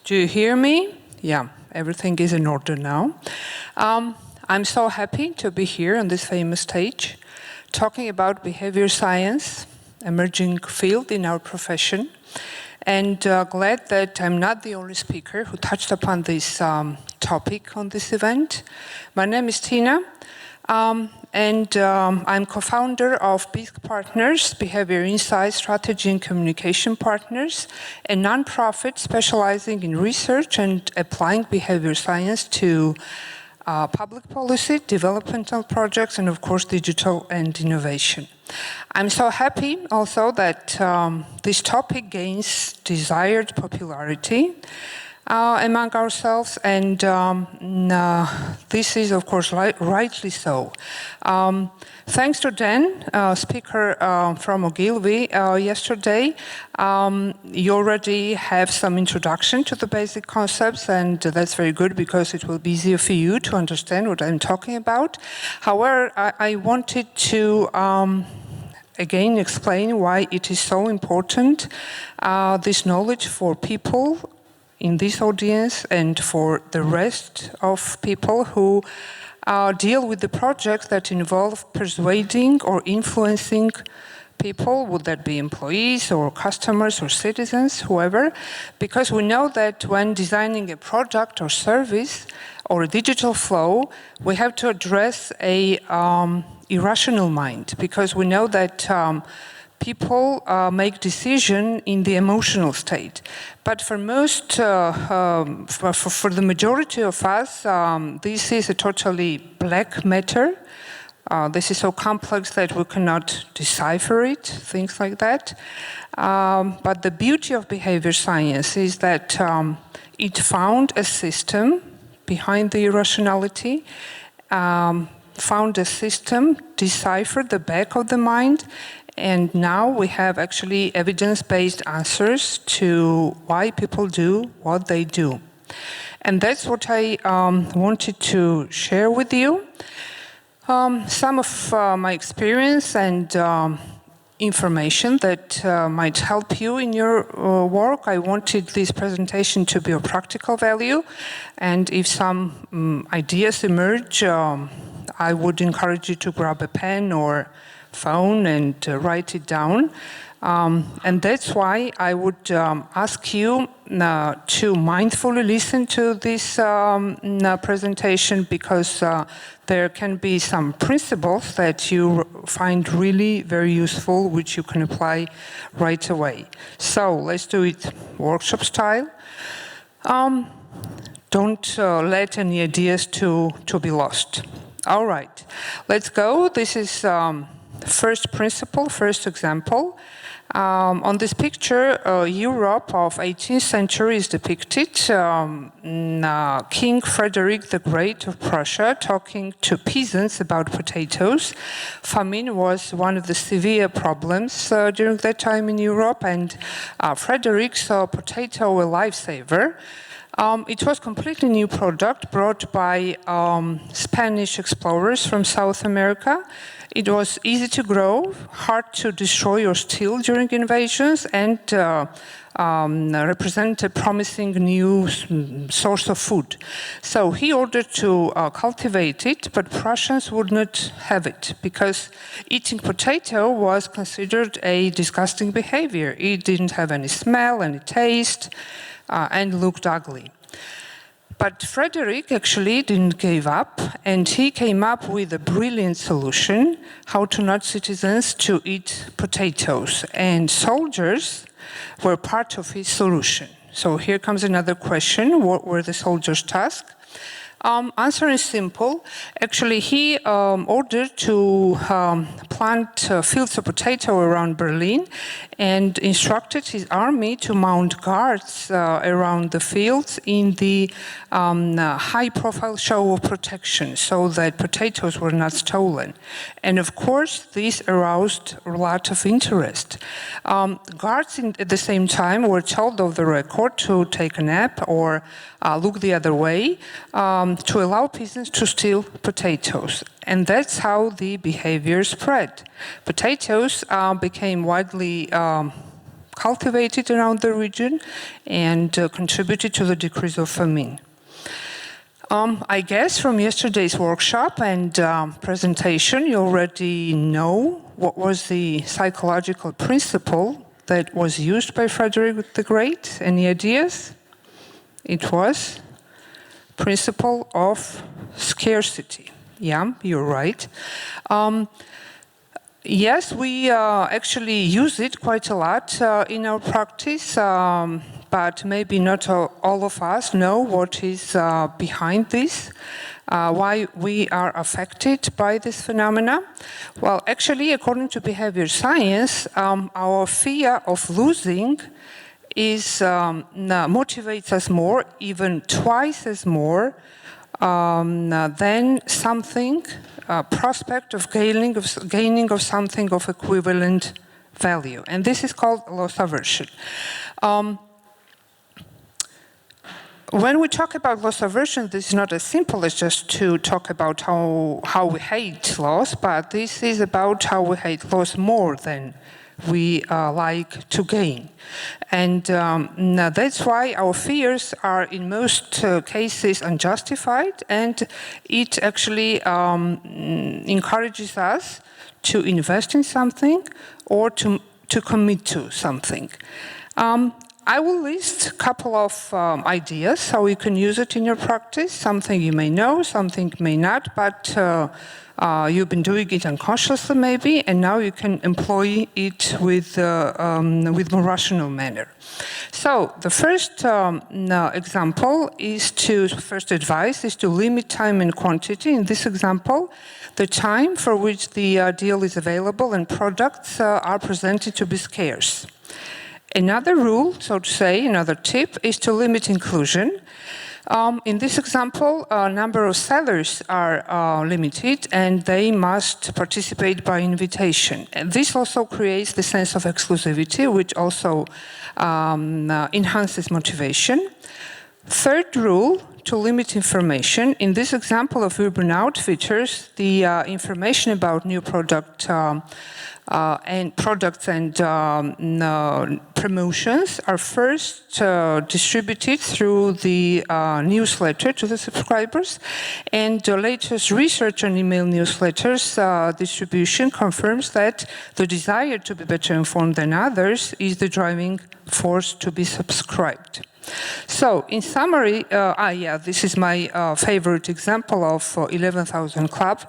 Do you hear me? Yeah, everything is in order now. I'm so happy to be here on this famous stage, talking about behavior science, emerging field in our profession, and glad that I'm not the only speaker who touched upon this topic on this event. My name is Tina, and I'm co-founder of BISC Partners, Behavior Insight Strategy and Communication Partners, a non-profit specializing in research and applying behavior science to public policy, developmental projects, and of course digital and innovation. I'm so happy also that this topic gains desired popularity among ourselves, and this is of course rightly so. Thanks to Dan, speaker from Ogilvy yesterday, you already have some introduction to the basic concepts, and that's very good because it will be easier for you to understand what I'm talking about. However, I wanted to again explain why it is so important, this knowledge for people in this audience and for the rest of people who deal with the projects that involve persuading or influencing people, would that be employees or customers or citizens, whoever, because we know that when designing a product or service or a digital flow, we have to address a irrational mind, because we know that people make decisions in the emotional state. But for most, for the majority of us, this is a totally black matter. This is so complex that we cannot decipher it, things like that. But the beauty of behavior science is that it found a system behind the irrationality, found a system, deciphered the back of the mind, and now we have actually evidence-based answers to why people do what they do. And that's what I wanted to share with you. Some of my experience and information that might help you in your work. I wanted this presentation to be of practical value, and if some ideas emerge, I would encourage you to grab a pen or phone and write it down. And that's why I would ask you to mindfully listen to this presentation, because there can be some principles that you find really very useful, which you can apply right away. So let's do it workshop style. Don't let any ideas to be lost. All right, let's go. This is first principle, first example. On this picture, Europe of 18th century is depicted. King Frederick the Great of Prussia talking to peasants about potatoes. Famine was one of the severe problems during that time in Europe, and Frederick saw potato a lifesaver. It was a completely new product brought by Spanish explorers from South America. It was easy to grow, hard to destroy or steal during invasions, and represented a promising new source of food. So he ordered to cultivate it, but Prussians would not have it, because eating potato was considered a disgusting behavior. It didn't have any smell, any taste, and looked ugly. But Frederick actually didn't give up, and he came up with a brilliant solution how to nudge citizens to eat potatoes. And soldiers were part of his solution. So here comes another question: what were the soldiers' tasks? Answer is simple. Actually, he ordered to plant fields of potato around Berlin and instructed his army to mount guards around the fields in the high-profile show of protection, so that potatoes were not stolen. And of course, this aroused a lot of interest. Guards at the same time were told off the record to take a nap or look the other way, to allow peasants to steal potatoes. And that's how the behavior spread. Potatoes became widely cultivated around the region and contributed to the decrease of famine. I guess from yesterday's workshop and presentation, you already know what was the psychological principle that was used by Frederick the Great. Any ideas? It was principle of scarcity. Yeah, you're right. Yes, we actually use it quite a lot in our practice, but maybe not all of us know what is behind this, why we are affected by this phenomena. Well, actually, according to behavior science, our fear of losing motivates us more, even twice as more, than something, prospect of gaining of something of equivalent value. And this is called loss aversion. When we talk about loss aversion, this is not as simple as just to talk about how we hate loss, but this is about how we hate loss more than we like to gain. And that's why our fears are in most cases unjustified, and it actually encourages us to invest in something or to commit to something. I will list a couple of ideas how you can use it in your practice. Something you may know, something may not, but you've been doing it unconsciously maybe, and now you can employ it with more rational manner. So the first first advice is to limit time and quantity. In this example, the time for which the deal is available and products are presented to be scarce. Another rule, so to say, another tip, is to limit inclusion. In this example, a number of sellers are limited and they must participate by invitation. And this also creates the sense of exclusivity, which also enhances motivation. Third rule, to limit information. In this example of Urban Outfitters, the information about new products and promotions are first distributed through the newsletter to the subscribers, and the latest research on email newsletters distribution confirms that the desire to be better informed than others is the force to be subscribed. So, in summary, this is my favorite example of 11,000 Club,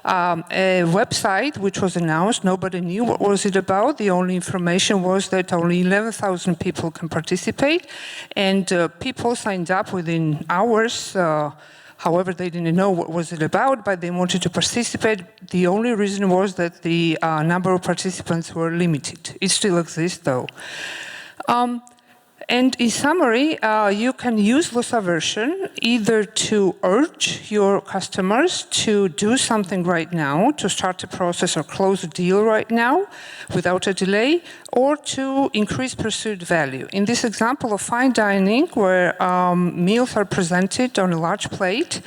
a website which was announced. Nobody knew what was it about. The only information was that only 11,000 people can participate, and people signed up within hours. However, they didn't know what was it about, but they wanted to participate. The only reason was that the number of participants were limited. It still exists, though. And in summary, you can use loss aversion either to urge your customers to do something right now, to start a process or close a deal right now without a delay, or to increase perceived value. In this example of fine dining, where meals are presented on a large plate,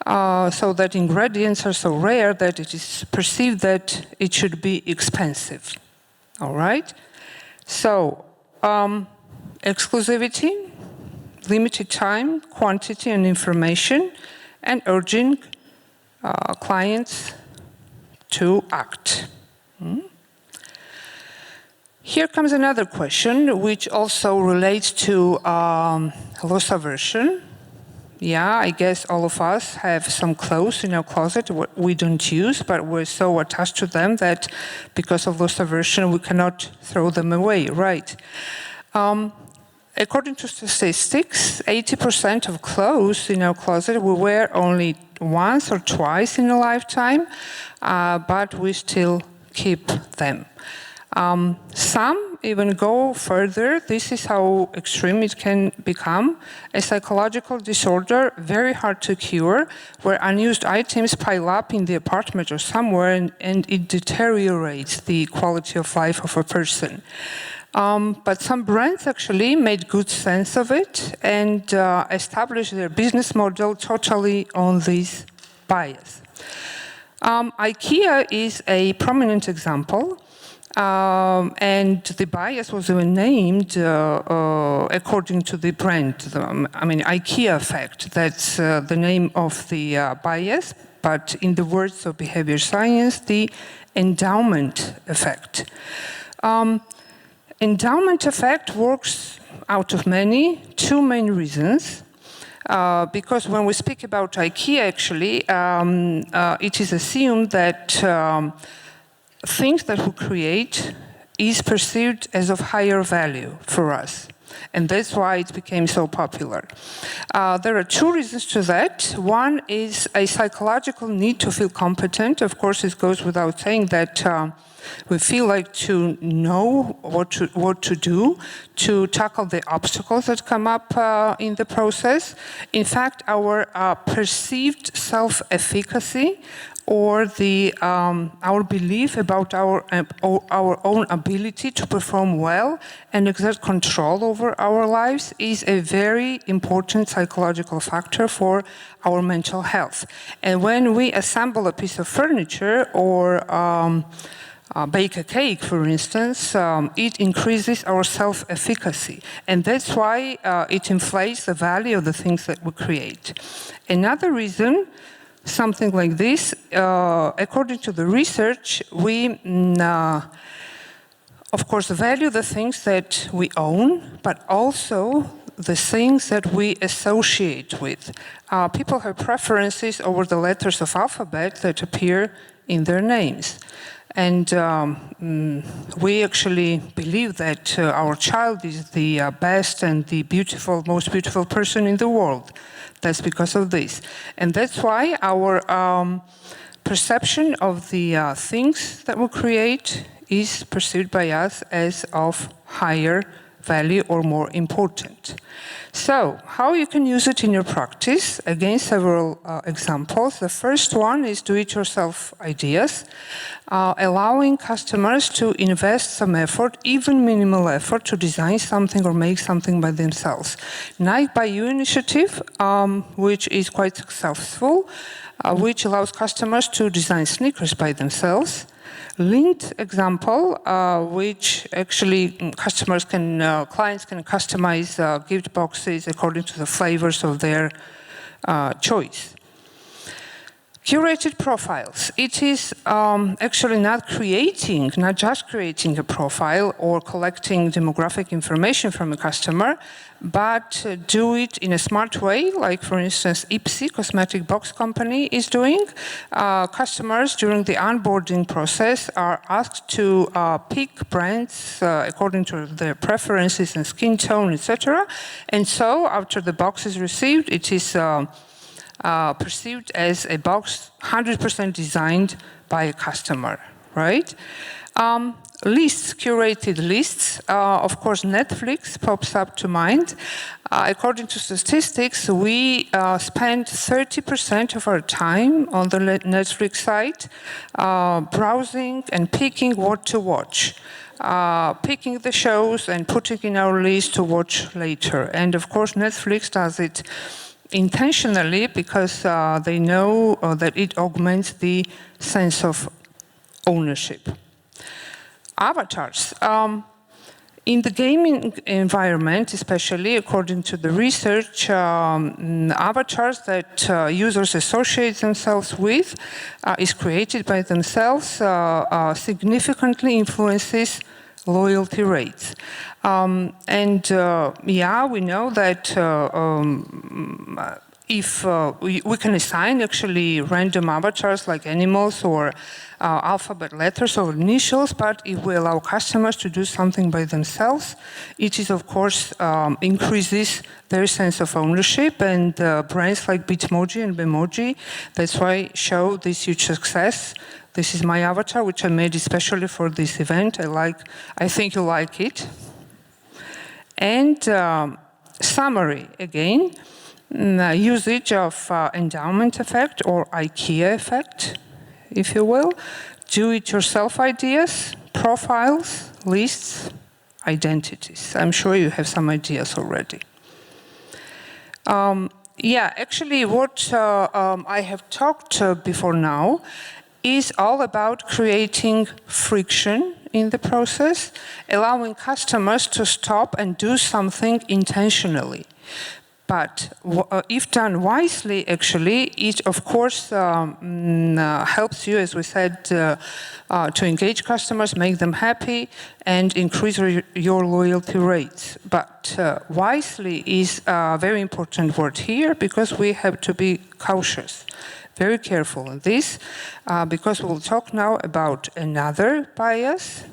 so that ingredients are so rare that it is perceived that it should be expensive. All right? So, exclusivity, limited time, quantity, and information, and urging clients to act. Here comes another question, which also relates to loss aversion. Yeah, I guess all of us have some clothes in our closet we don't use, but we're so attached to them that because of loss aversion, we cannot throw them away, right? According to statistics, 80% of clothes in our closet we wear only once or twice in a lifetime, but we still keep them. Some even go further. This is how extreme it can become. A psychological disorder, very hard to cure, where unused items pile up in the apartment or somewhere, and it deteriorates the quality of life of a person. But some brands actually made good sense of it and established their business model totally on this bias. IKEA is a prominent example. And the bias was even named according to the brand. IKEA effect, that's the name of the bias, but in the words of behavior science, the endowment effect. Endowment effect works out of two main reasons. Because when we speak about IKEA, actually, it is assumed that things that we create is perceived as of higher value for us. And that's why it became so popular. There are two reasons to that. One is a psychological need to feel competent. Of course, it goes without saying that we feel like to know what to do, to tackle the obstacles that come up in the process. In fact, our perceived self-efficacy or our belief about our own ability to perform well and exert control over our lives is a very important psychological factor for our mental health. And when we assemble a piece of furniture or bake a cake, for instance, it increases our self-efficacy. And that's why it inflates the value of the things that we create. Another reason, something like this, according to the research, we, of course, value the things that we own, but also the things that we associate with. People have preferences over the letters of alphabet that appear in their names. And we actually believe that our child is the best and the most beautiful person in the world. That's because of this. And that's why our perception of the things that we create is perceived by us as of higher value or more important. So, how you can use it in your practice? Again, several examples. The first one is do-it-yourself ideas, allowing customers to invest some effort, even minimal effort, to design something or make something by themselves. Night by You initiative, which is quite successful, which allows customers to design sneakers by themselves. Linked example, which actually clients can customize gift boxes according to the flavors of their choice. Curated profiles. It is actually not just creating a profile or collecting demographic information from a customer, but do it in a smart way, like for instance, BISC, cosmetic box company, is doing. Customers during the onboarding process are asked to pick brands according to their preferences and skin tone, etc. And so after the box is received, it is perceived as a box 100% designed by a customer, right? Lists, curated lists. Of course, Netflix pops up to mind. According to statistics, we spend 30% of our time on the Netflix site browsing and picking what to watch. Picking the shows and putting in our list to watch later. And of course, Netflix does it intentionally because they know that it augments the sense of ownership. Avatars. In the gaming environment, especially according to the research, avatars that users associate themselves with is created by themselves, significantly influences loyalty rates. Yeah, we know that if we can assign actually random avatars like animals or alphabet letters or initials, but if we allow customers to do something by themselves, it is of course increases their sense of ownership, and brands like Bitmoji and Bemoji, that's why show this huge success. This is my avatar, which I made especially for this event. I think you like it. And summary again. Usage of endowment effect or IKEA effect, if you will, do-it-yourself ideas, profiles, lists, identities. I'm sure you have some ideas already. Yeah, actually what I have talked before now is all about creating friction in the process, allowing customers to stop and do something intentionally. But if done wisely, actually, it of course helps you, as we said, to engage customers, make them happy, and increase your loyalty rates. But wisely is a very important word here, because we have to be cautious, very careful in this, because we'll talk now about another bias,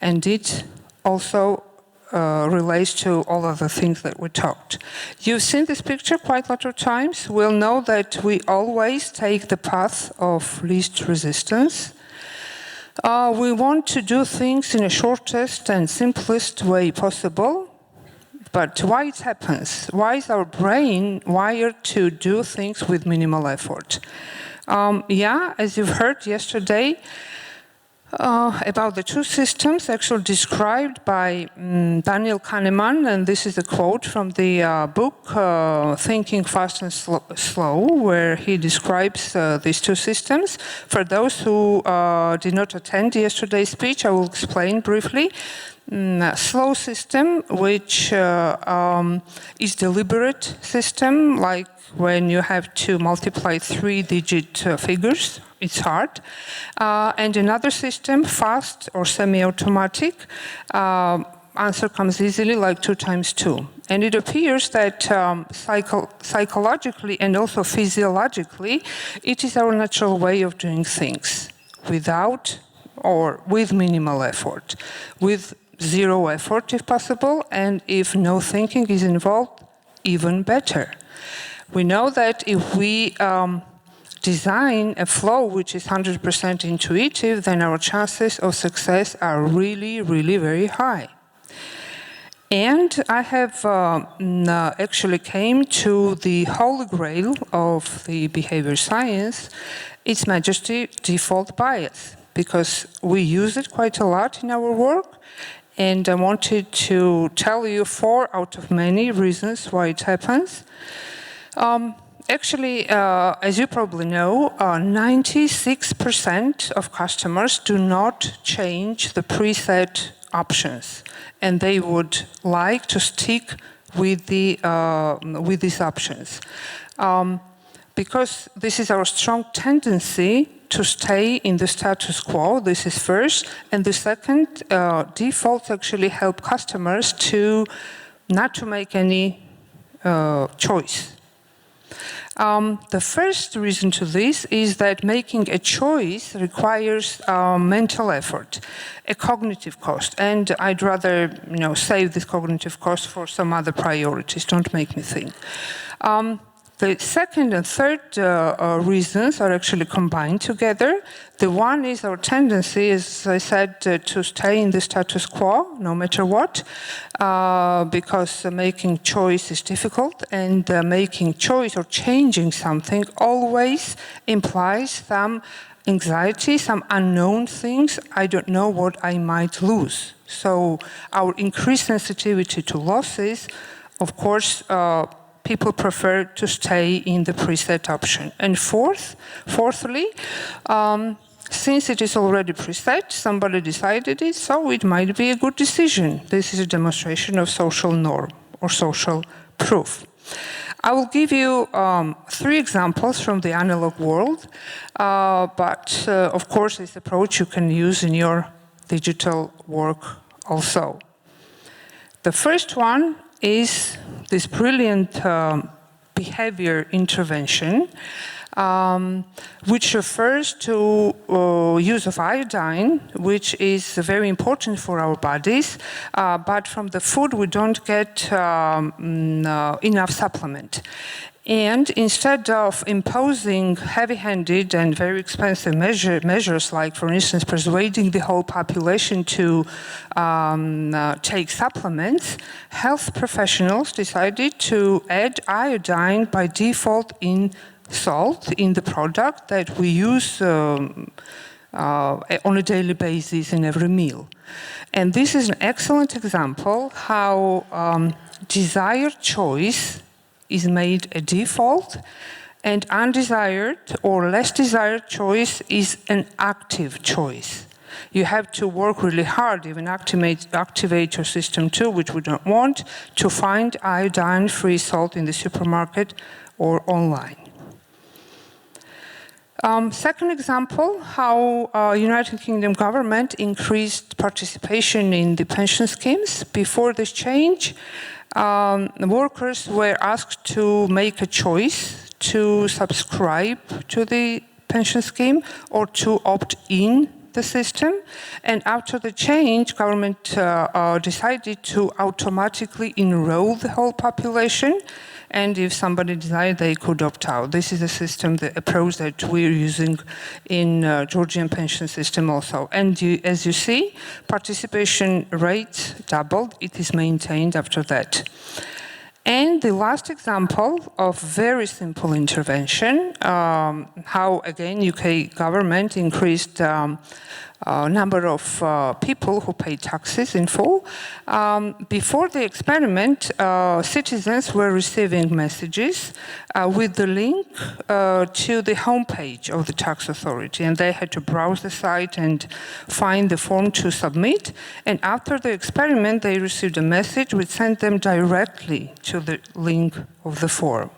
and it also relates to all of the things that we talked. You've seen this picture quite a lot of times. We'll know that we always take the path of least resistance. We want to do things in the shortest and simplest way possible. But why it happens? Why is our brain wired to do things with minimal effort? Yeah, as you've heard yesterday, about the two systems actually described by Daniel Kahneman, and this is a quote from the book Thinking Fast and Slow, where he describes these two systems. For those who did not attend yesterday's speech, I will explain briefly. Slow system, which is deliberate system, like when you have to multiply 3-digit figures. It's hard. And another system, fast or semi-automatic, answer comes easily, like 2 times 2. And it appears that psychologically and also physiologically, it is our natural way of doing things without or with minimal effort, with 0 effort if possible, and if no thinking is involved, even better. We know that if we design a flow which is 100% intuitive, then our chances of success are really, really very high. And I have actually came to the holy grail of the behavior science, Its Majesty default bias, because we use it quite a lot in our work. And I wanted to tell you 4 out of many reasons why it happens. Actually, as you probably know, 96% of customers do not change the preset options, and they would like to stick with these options. Because this is our strong tendency to stay in the status quo, this is first, and the second, defaults actually help customers to not to make any choice. The first reason to this is that making a choice requires mental effort, a cognitive cost, and I'd rather save this cognitive cost for some other priorities. Don't make me think. The second and third reasons are actually combined together. The one is our tendency, as I said, to stay in the status quo, no matter what, because making choice is difficult, and making choice or changing something always implies some anxiety, some unknown things. I don't know what I might lose. So our increased sensitivity to losses, of course, people prefer to stay in the preset option. And fourthly, since it is already preset, somebody decided it, so it might be a good decision. This is a demonstration of social norm or social proof. I will give you 3 examples from the analog world, but of course this approach you can use in your digital work also. The first one is this brilliant behavior intervention, which refers to use of iodine, which is very important for our bodies, but from the food we don't get enough supplement. And instead of imposing heavy-handed and very expensive measures, like, for instance, persuading the whole population to take supplements, health professionals decided to add iodine by default in salt in the product that we use on a daily basis in every meal. And this is an excellent example how desired choice is made a default, and undesired or less desired choice is an active choice. You have to work really hard, even activate your system too, which we don't want, to find iodine-free salt in the supermarket or online. Second example, how United Kingdom government increased participation in the pension schemes. Before this change, workers were asked to make a choice to subscribe to the pension scheme or to opt in the system. And after the change, government decided to automatically enroll the whole population. And if somebody decided, they could opt out. This is a system, the approach that we're using in Georgian pension system also. And as you see, participation rate doubled. It is maintained after that. And the last example of very simple intervention, how again UK government increased number of people who pay taxes in full. Before the experiment, citizens were receiving messages with the link to the homepage of the tax authority, and they had to browse the site and find the form to submit. And after the experiment, they received a message which sent them directly to the link of the form.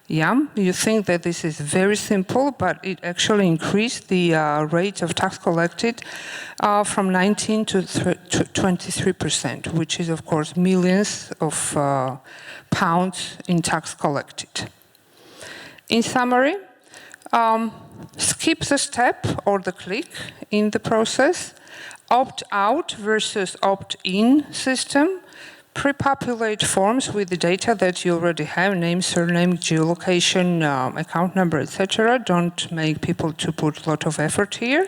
Yeah, you think that this is very simple, but it actually increased the rate of tax collected from 19 to 23%, which is, of course, millions of pounds in tax collected. In summary, skip the step or the click in the process, opt-out versus opt-in system, pre-populate forms with the data that you already have, name, surname, geolocation, account number, etc. Don't make people to put a lot of effort here.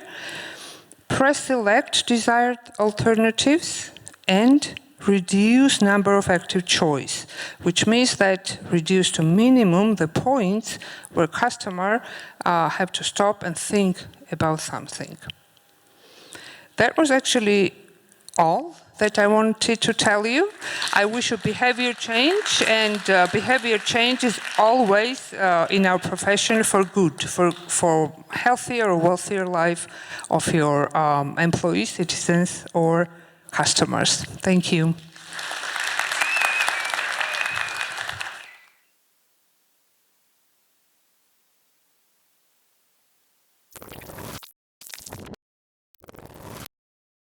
Press select desired alternatives and reduce number of active choice, which means that reduce to minimum the points where customer have to stop and think about something. That was actually all that I wanted to tell you. I wish a behavior change, and behavior change is always in our profession for good, for healthier or wealthier life of your employees, citizens, or customers. Thank you.